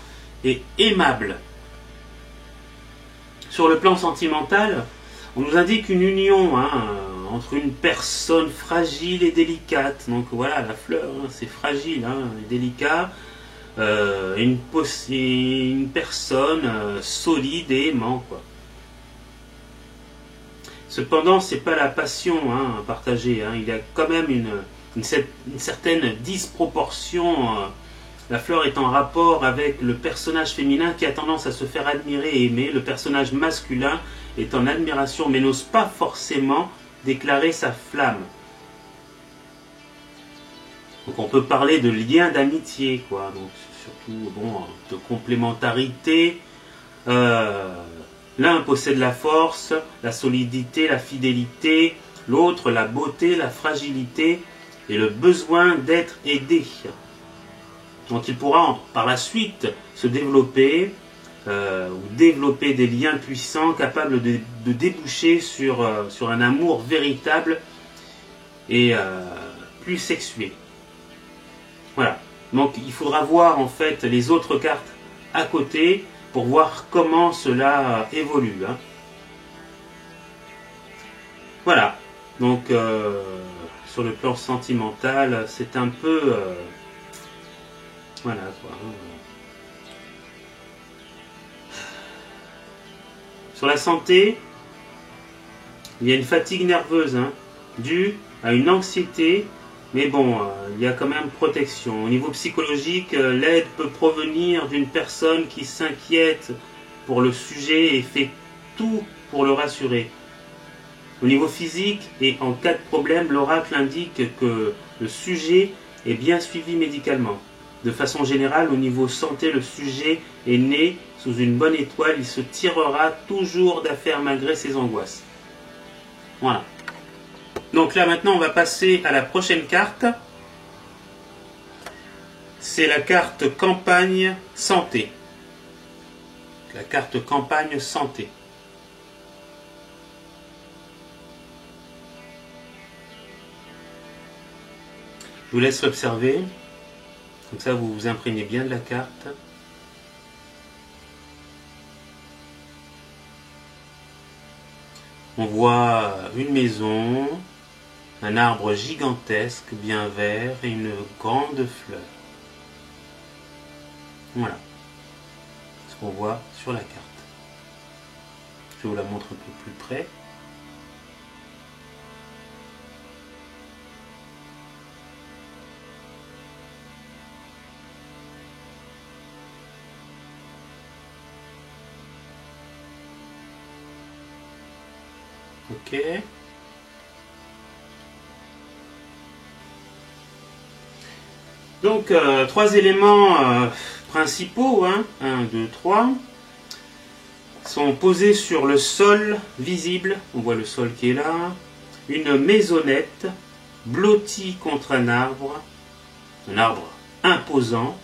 et aimable. Sur le plan sentimental, on nous indique une union, hein, entre une personne fragile et délicate. Donc voilà, la fleur, hein, c'est fragile, hein, et délicat. Une personne solide et aimant, quoi. Cependant, c'est pas la passion, hein, partagée. Hein. Il y a quand même une certaine disproportion. La fleur est en rapport avec le personnage féminin qui a tendance à se faire admirer et aimer. Le personnage masculin est en admiration mais n'ose pas forcément déclarer sa flamme. Donc on peut parler de lien d'amitié, quoi. Donc surtout, bon, de complémentarité. L'un possède la force, la solidité, la fidélité, l'autre la beauté, la fragilité et le besoin d'être aidé. Donc il pourra par la suite se développer ou développer des liens puissants capables de déboucher sur un amour véritable et plus sexué. Voilà. Donc il faudra voir en fait les autres cartes à côté pour voir comment cela évolue. Hein. Voilà, donc sur le plan sentimental, c'est un peu Voilà quoi. Sur la santé, il y a une fatigue nerveuse due à une anxiété, mais bon, il y a quand même protection. Au niveau psychologique, l'aide peut provenir d'une personne qui s'inquiète pour le sujet et fait tout pour le rassurer. Au niveau physique et en cas de problème, l'oracle indique que le sujet est bien suivi médicalement. De façon générale, au niveau santé, le sujet est né sous une bonne étoile, il se tirera toujours d'affaire malgré ses angoisses. Voilà. Donc là maintenant on va passer à la prochaine carte. C'est la carte campagne santé. La carte campagne santé. Je vous laisse l'observer. Comme ça vous vous imprégnez bien de la carte. On voit une maison, un arbre gigantesque, bien vert, et une grande fleur. Voilà ce qu'on voit sur la carte. Je vous la montre un peu plus près. Ok. Donc, trois éléments principaux, 1, 2, 3, sont posés sur le sol visible. On voit le sol qui est là. Une maisonnette blottie contre un arbre imposant.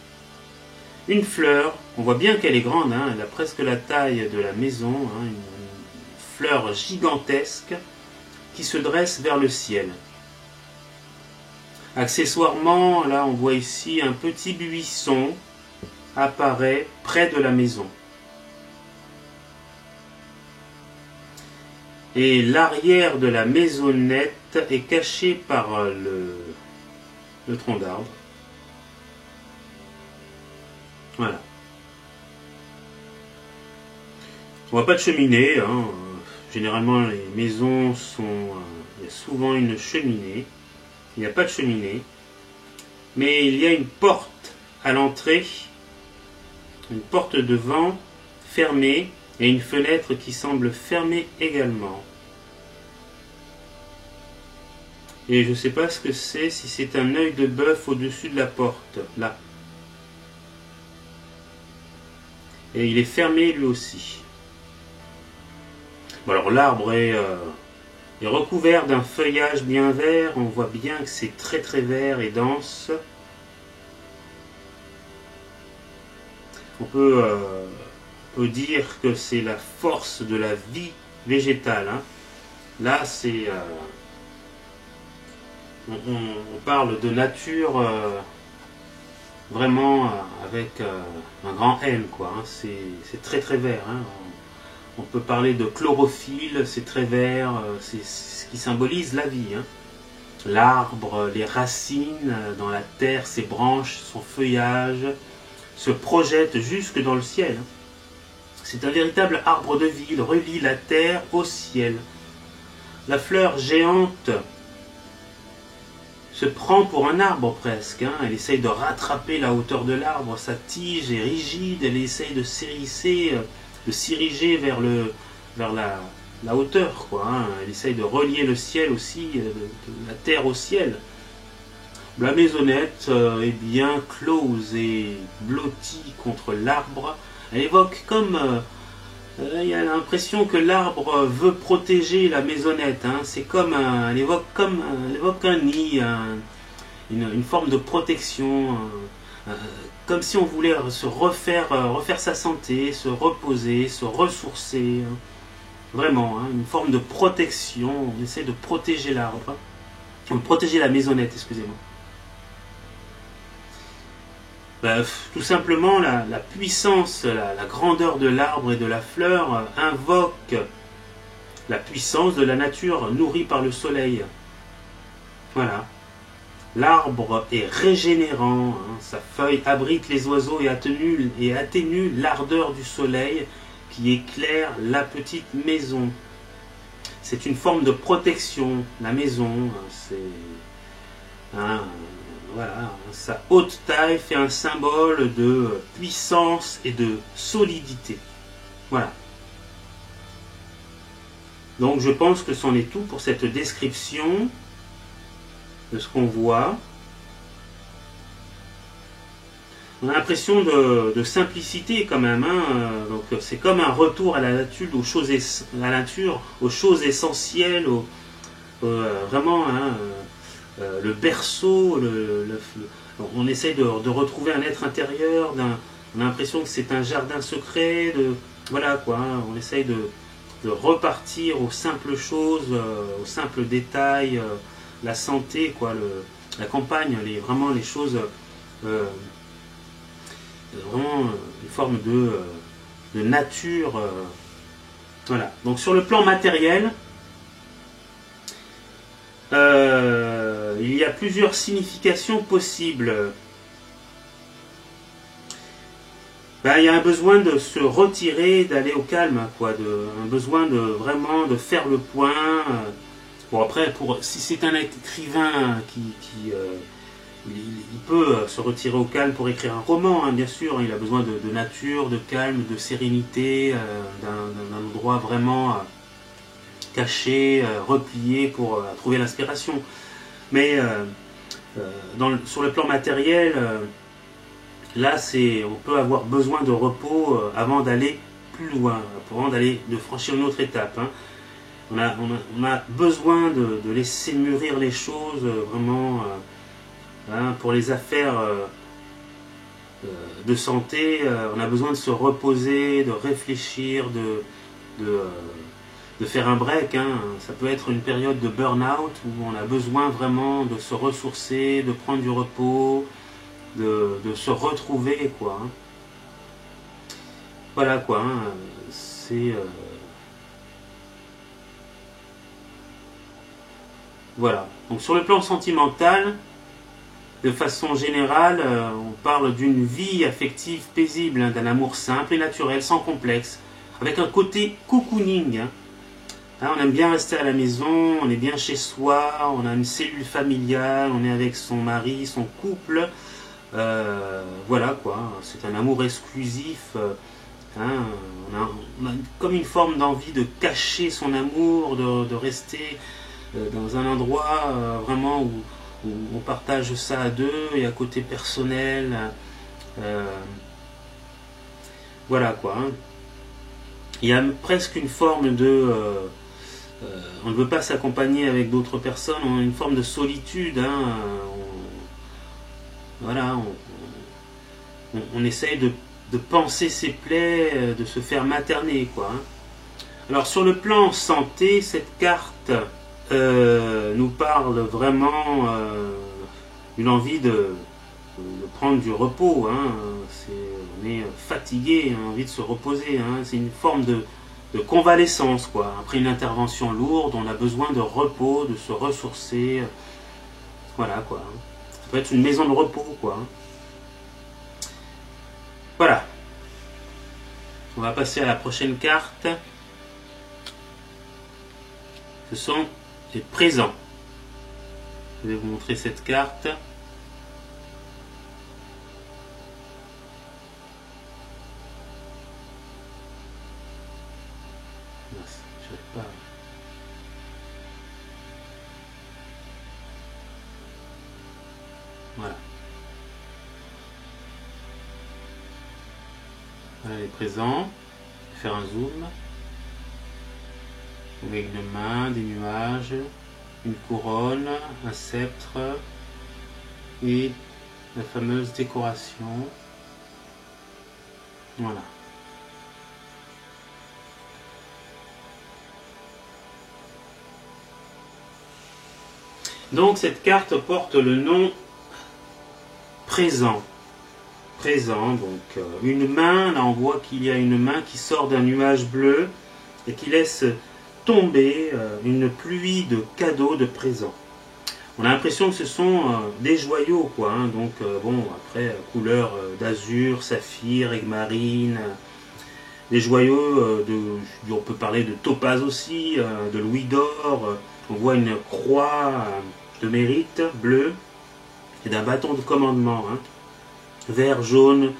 Une fleur, on voit bien qu'elle est grande, elle a presque la taille de la maison, une fleur gigantesque qui se dresse vers le ciel. Accessoirement, là on voit ici un petit buisson apparaît près de la maison. Et l'arrière de la maisonnette est caché par le tronc d'arbre. Voilà. On voit pas de cheminée. Généralement, les maisons sont... il y a souvent une cheminée. Il n'y a pas de cheminée. Mais il y a une porte à l'entrée. Une porte de vent fermée. Et une fenêtre qui semble fermée également. Et je ne sais pas ce que c'est, si c'est un œil de bœuf au-dessus de la porte. Là. Et il est fermé lui aussi. Bon, alors l'arbre est recouvert d'un feuillage bien vert. On voit bien que c'est très très vert et dense. On peut dire que c'est la force de la vie végétale. Là, c'est... on parle de nature vraiment avec un grand N, quoi. C'est très très vert. On peut parler de chlorophylle, c'est très vert, c'est ce qui symbolise la vie. L'arbre, les racines dans la terre, ses branches, son feuillage se projettent jusque dans le ciel. C'est un véritable arbre de vie, il relie la terre au ciel. La fleur géante se prend pour un arbre presque. Elle essaye de rattraper la hauteur de l'arbre, sa tige est rigide, elle essaye de s'ériger vers la hauteur, quoi. Elle essaye de relier le ciel aussi, la terre au ciel. La maisonnette est bien close et blottie contre l'arbre. Elle évoque comme... il y a l'impression que l'arbre veut protéger la maisonnette. C'est comme elle évoque un nid, une forme de protection. Comme si on voulait se refaire sa santé, se reposer, se ressourcer. Vraiment, une forme de protection. On essaie de protéger l'arbre. De protéger la maisonnette, excusez-moi. Tout simplement, la puissance, la grandeur de l'arbre et de la fleur invoque la puissance de la nature nourrie par le soleil. Voilà. L'arbre est régénérant, hein, sa feuille abrite les oiseaux et atténue l'ardeur du soleil qui éclaire la petite maison. C'est une forme de protection, la maison, c'est... Hein, voilà, sa haute taille fait un symbole de puissance et de solidité. Voilà. Donc je pense que c'en est tout pour cette description de ce qu'on voit. On a l'impression de simplicité quand même. Hein. Donc c'est comme un retour à la nature, aux choses, essentielles, vraiment hein, le berceau. On essaye de retrouver un être intérieur. On a l'impression que c'est un jardin secret. Voilà quoi. Hein. On essaye de repartir aux simples choses, aux simples détails, la santé, quoi, la campagne, vraiment les choses. Vraiment une forme de nature. Voilà. Donc sur le plan matériel, il y a plusieurs significations possibles. Ben, il y a un besoin de se retirer, d'aller au calme, quoi, un besoin de vraiment de faire le point. Bon après, si c'est un écrivain il peut se retirer au calme pour écrire un roman, hein, bien sûr. Il a besoin de nature, de calme, de sérénité, d'un endroit vraiment caché, replié pour trouver l'inspiration. Mais sur le plan matériel, là, on peut avoir besoin de repos avant d'aller plus loin, avant de franchir une autre étape. Hein. On a besoin de laisser mûrir les choses, vraiment. Hein, pour les affaires de santé, on a besoin de se reposer, de réfléchir, de faire un break. Hein. Ça peut être une période de burn-out où on a besoin vraiment de se ressourcer, de prendre du repos, de se retrouver, quoi. Hein. Voilà, quoi. Hein. C'est... Voilà. Donc sur le plan sentimental, de façon générale, on parle d'une vie affective paisible, hein, d'un amour simple et naturel, sans complexe, avec un côté cocooning. Hein. Hein, on aime bien rester à la maison, on est bien chez soi, on a une cellule familiale, on est avec son mari, son couple. Voilà quoi, c'est un amour exclusif. Hein, on a comme une forme d'envie de cacher son amour, de rester dans un endroit vraiment où on partage ça à deux et à côté personnel. Voilà quoi. Hein. Il y a presque une forme de... on ne veut pas s'accompagner avec d'autres personnes, on a une forme de solitude. Hein. Voilà, on essaye de panser ses plaies, de se faire materner, quoi. Hein. Alors sur le plan santé, cette carte nous parle vraiment d'une envie de prendre du repos. Hein. On est fatigué, on a envie de se reposer. Hein. C'est une forme de convalescence, quoi. Après une intervention lourde, on a besoin de repos, de se ressourcer. Voilà, quoi. Ça peut être une maison de repos, quoi. Voilà. On va passer à la prochaine carte. Ce sont les présents. Je vais vous montrer cette carte. Pas. Voilà. Voilà les présents. Faire un zoom. Avec une main, des nuages, une couronne, un sceptre et la fameuse décoration. Voilà. Donc cette carte porte le nom présent. Présent, donc une main, là on voit qu'il y a une main qui sort d'un nuage bleu et qui laisse tomber une pluie de cadeaux, de présents. On a l'impression que ce sont des joyaux, quoi. Hein. Donc, bon, après, couleur d'azur, saphir, aigmarine, des joyaux, on peut parler de topaz aussi, de louis d'or. On voit une croix de mérite bleue et d'un bâton de commandement, hein, vert, jaune,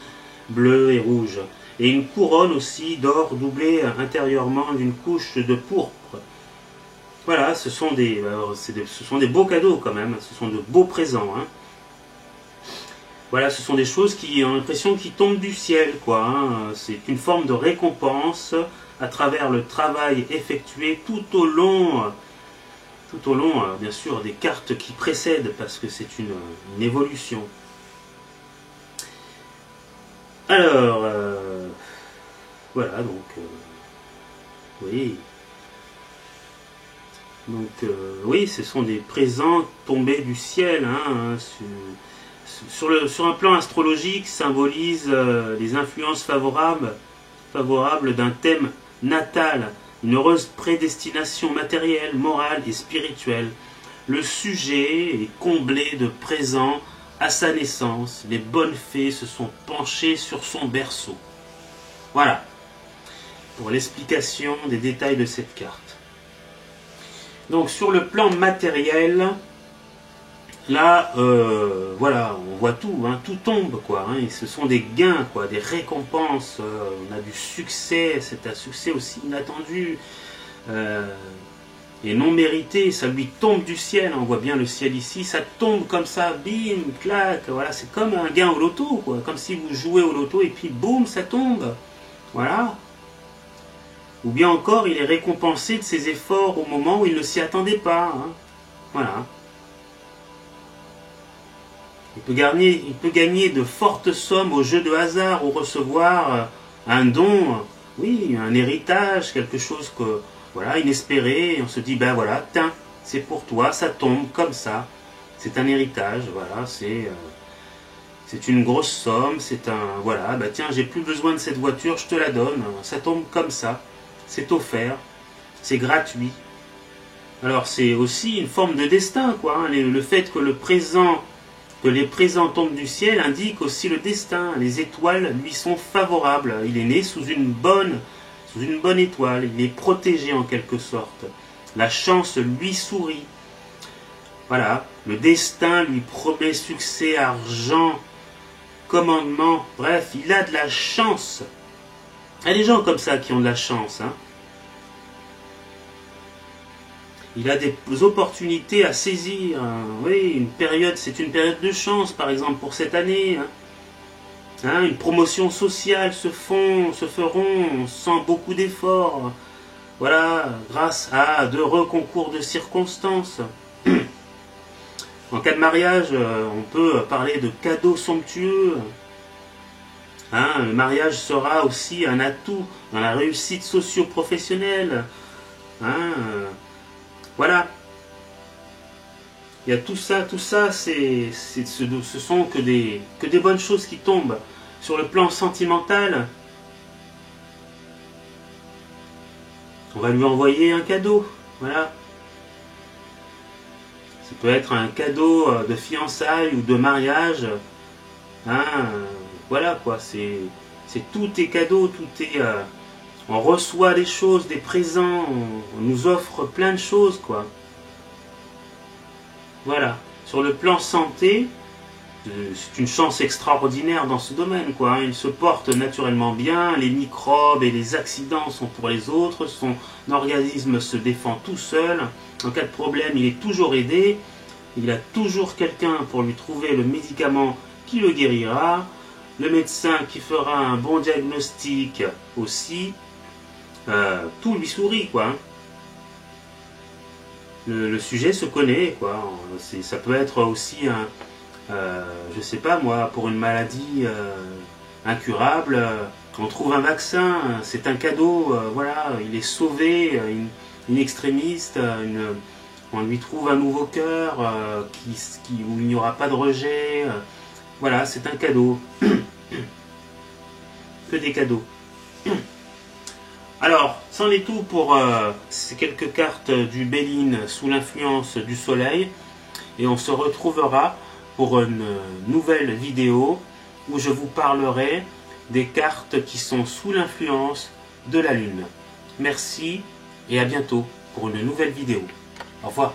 bleu et rouge. Et une couronne aussi d'or doublée intérieurement d'une couche de pourpre. Voilà, ce sont des beaux cadeaux quand même, ce sont de beaux présents. Hein. Voilà, ce sont des choses qui ont l'impression qu'ils tombent du ciel, quoi. Hein. C'est une forme de récompense à travers le travail effectué tout au long, bien sûr, des cartes qui précèdent, parce que c'est une évolution. Alors, voilà, donc, oui. Donc, oui, ce sont des présents tombés du ciel, hein, sur un plan astrologique, symbolise les influences favorables d'un thème natal, une heureuse prédestination matérielle, morale et spirituelle. Le sujet est comblé de présents à sa naissance. Les bonnes fées se sont penchées sur son berceau. Voilà, pour l'explication des détails de cette carte. Donc sur le plan matériel, là, voilà, on voit tout, hein, tout tombe, quoi. Hein, et ce sont des gains, quoi, des récompenses. On a du succès, c'est un succès aussi inattendu et non mérité. Ça lui tombe du ciel. On voit bien le ciel ici, ça tombe comme ça, bim, clac. Voilà, c'est comme un gain au loto, quoi. Comme si vous jouez au loto et puis boum, ça tombe. Voilà. Ou bien encore, il est récompensé de ses efforts au moment où il ne s'y attendait pas. Hein. Voilà. Il peut gagner de fortes sommes au jeu de hasard ou recevoir un don, oui, un héritage, quelque chose que, voilà, inespéré. Et on se dit, ben voilà, tiens, c'est pour toi, ça tombe comme ça. C'est un héritage, voilà, c'est une grosse somme, c'est un, voilà, ben tiens, j'ai plus besoin de cette voiture, je te la donne. Ça tombe comme ça. C'est offert, c'est gratuit. Alors c'est aussi une forme de destin, quoi. Hein. Le fait que les présents tombent du ciel indique aussi le destin. Les étoiles lui sont favorables. Il est né sous une bonne étoile. Il est protégé en quelque sorte. La chance lui sourit. Voilà. Le destin lui promet succès, argent, commandement. Bref, il a de la chance. Il y a des gens comme ça qui ont de la chance. Hein. Il a des opportunités à saisir. Hein. Oui, c'est une période de chance, par exemple, pour cette année. Hein. Hein, une promotion sociale se feront sans beaucoup d'efforts. Voilà, grâce à de reconcours de circonstances. En cas de mariage, on peut parler de cadeaux somptueux. Hein, le mariage sera aussi un atout dans la réussite socio-professionnelle. Hein, voilà. Il y a tout ça, ce sont que des bonnes choses qui tombent. Sur le plan sentimental, on va lui envoyer un cadeau. Voilà. Ça peut être un cadeau de fiançailles ou de mariage. Hein, voilà quoi, tout est cadeau, tout est... on reçoit des choses, des présents, on nous offre plein de choses, quoi. Voilà. Sur le plan santé, c'est une chance extraordinaire dans ce domaine, quoi. Hein. Il se porte naturellement bien, les microbes et les accidents sont pour les autres, son organisme se défend tout seul. En cas de problème, il est toujours aidé, il a toujours quelqu'un pour lui trouver le médicament qui le guérira. Le médecin qui fera un bon diagnostic aussi, tout lui sourit, quoi. Le sujet se connaît, quoi. Ça peut être aussi je sais pas moi, pour une maladie incurable, on trouve un vaccin, c'est un cadeau, voilà, il est sauvé, une extrémiste, on lui trouve un nouveau cœur où il n'y aura pas de rejet, voilà, c'est un cadeau. Que des cadeaux. Alors, c'en est tout pour ces quelques cartes du Béline sous l'influence du soleil. et on se retrouvera pour une nouvelle vidéo où je vous parlerai des cartes qui sont sous l'influence de la Lune. Merci et à bientôt pour une nouvelle vidéo. Au revoir.